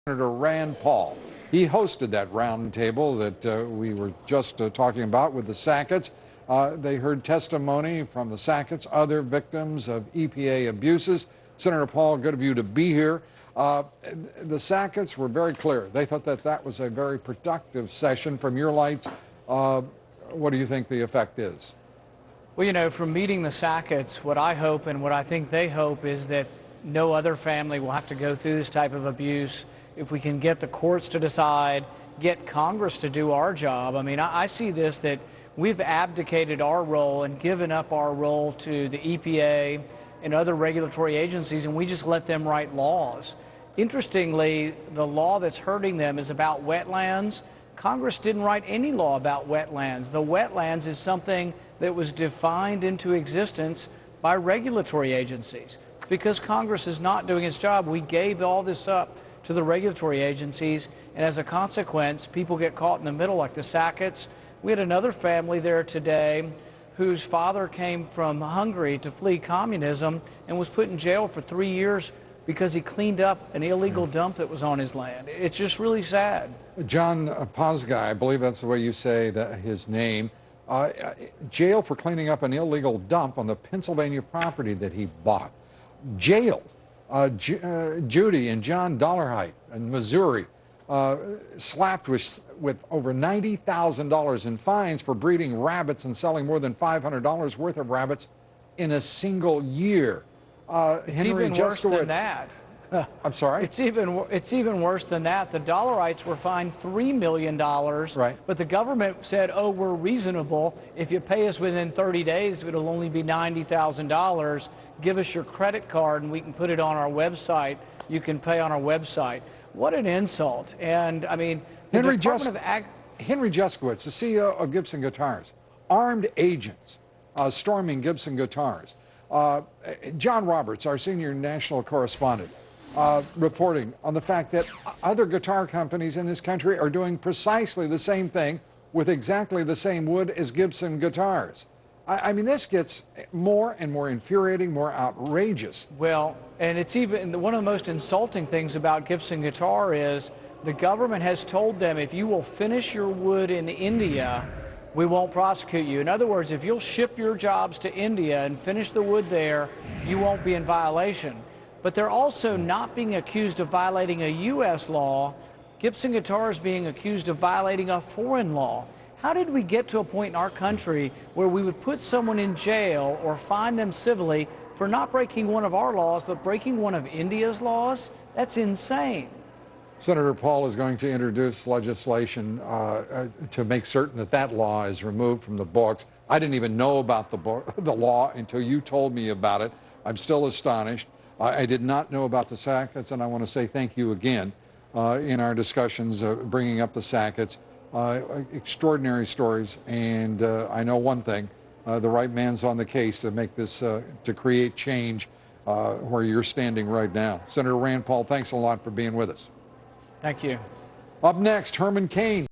Senator Rand Paul. He hosted that roundtable that we were just talking about with the Sacketts. They heard testimony from the Sacketts, other victims of EPA abuses. Senator Paul, good of you to be here. The Sacketts were very clear. They thought that that was a very productive session. From your lights, what do you think the effect is? Well, you know, from meeting the Sacketts, what I hope and what I think they hope is that no other family will have to go through this type of abuse. If we can get the courts to decide, get Congress to do our job. I mean, I see this, that we've abdicated our role and given up our role to the EPA and other regulatory agencies, and we just let them write laws. Interestingly, the law that's hurting them is about wetlands. Congress didn't write any law about wetlands. The wetlands is something that was defined into existence by regulatory agencies. It's because Congress is not doing its job. We gave all this up to the regulatory agencies, and as a consequence, people get caught in the middle like the Sacketts. We had another family there today whose father came from Hungary to flee communism and was put in jail for 3 years because he cleaned up an illegal dump that was on his land. It's just really sad. John Pazgai, I believe that's the way you say his name, jail for cleaning up an illegal dump on the Pennsylvania property that he bought. Jailed. Judy and John Dollarhite in Missouri, slapped with over $90,000 in fines for breeding rabbits and selling more than $500 worth of rabbits in a single year. It's even worse than that. I'm sorry? It's even worse than that. The Dollarites were fined $3 million, right, but the government said, oh, we're reasonable. If you pay us within 30 days, it'll only be $90,000. Give us your credit card and we can put it on our website. You can pay on our website. What an insult. And I mean, Henry Juskowitz, the CEO of Gibson Guitars, armed agents storming Gibson Guitars. John Roberts, our senior national correspondent, reporting on the fact that other guitar companies in this country are doing precisely the same thing with exactly the same wood as Gibson Guitars. I mean, this gets more and more infuriating, more outrageous. Well, and it's even one of the most insulting things about Gibson Guitar is the government has told them, if you will finish your wood in India, we won't prosecute you. In other words, if you'll ship your jobs to India and finish the wood there, you won't be in violation. But they're also not being accused of violating a U.S. law. Gibson Guitar is being accused of violating a foreign law. How did we get to a point in our country where we would put someone in jail or fine them civilly for not breaking one of our laws, but breaking one of India's laws? That's insane. Senator Paul is going to introduce legislation to make certain that that law is removed from the books. I didn't even know about the law until you told me about it. I'm still astonished. I did not know about the Sacketts, and I want to say thank you again in our discussions bringing up the Sacketts. Extraordinary stories, and I know one thing, the right man's on the case to make this, to create change where you're standing right now. Senator Rand Paul, thanks a lot for being with us. Thank you. Up next, Herman Cain.